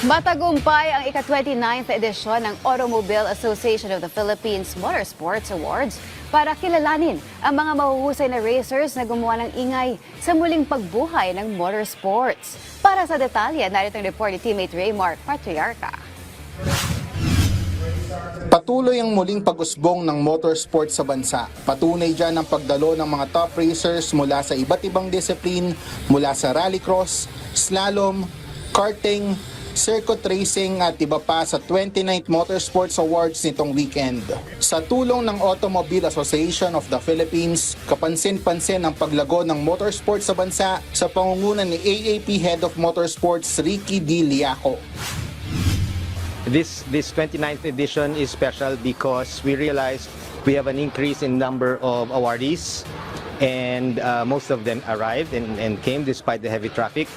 Matagumpay ang ika-29th edisyon ng Automobile Association of the Philippines Motorsports Awards para kilalanin ang mga mahuhusay na racers na gumawa ng ingay sa muling pagbuhay ng motorsports. Para sa detalye, narito ang report ni teammate Raymark Patriarca. Patuloy ang muling pag-usbong ng motorsport sa bansa. Patunay dyan ang pagdalo ng mga top racers mula sa iba't ibang disiplin, mula sa rallycross, slalom, karting, circuit racing at iba pa sa 29th Motorsports Awards nitong weekend. Sa tulong ng Automobile Association of the Philippines, kapansin-pansin ang paglago ng motorsport sa bansa sa pangunguna ni AAP Head of Motorsports Ricky D. Liaco. This 29th edition is special because we realized we have an increase in number of awardees, and most of them arrived and came despite the heavy traffic.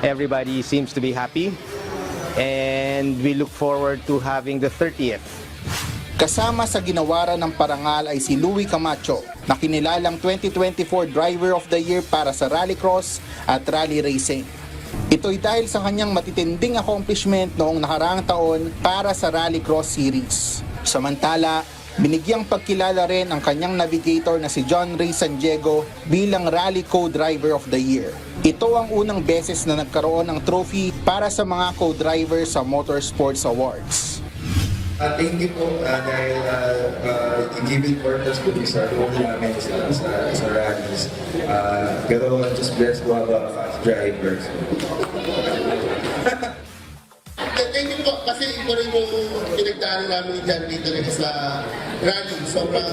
Everybody seems to be happy, and we look forward to having the 30th. Kasama sa ginawaran ng parangal ay si Louie Camacho, na kinilalang 2024 Driver of the Year para sa rallycross at rally racing. Ito'y dahil sa kanyang matitinding accomplishment noong nakaraang taon para sa Rallycross Series. Samantala, binigyang pagkilala rin ang kanyang navigator na si John Ray San Diego bilang Rally Co-Driver of the Year. Ito ang unang beses na nagkaroon ng trophy para sa mga co-driver sa Motorsports Awards. Thank you po dahil giving purpose po sa role namin sa rallies. Pero just blessed to have fast drivers. Thank you po kasi ito rin yung pinagdaan namin dyan dito rin sa rally. Sobrang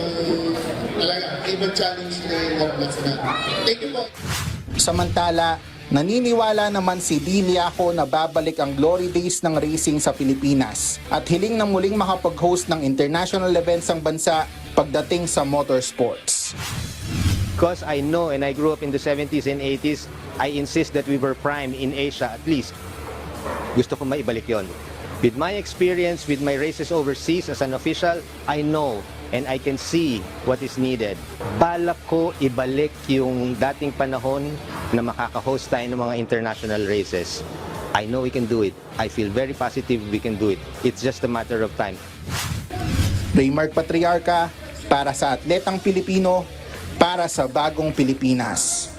talaga ibang challenge na yung naranasan namin. Thank you po. Samantala, naniniwala naman si D. Liaco na babalik ang glory days ng racing sa Pilipinas at hiling na muling makapag-host ng international events ang bansa pagdating sa motorsports. Because I know and I grew up in the 70s and 80s, I insist that we were prime in Asia at least. Gusto ko maibalik yon. With my experience, with my races overseas as an official, I know and I can see what is needed. Balak ko ibalik yung dating panahon na makaka-host tayo ng mga international races. I know we can do it. I feel very positive we can do it. It's just a matter of time. Raymark Patriarca, para sa atletang Pilipino, para sa bagong Pilipinas.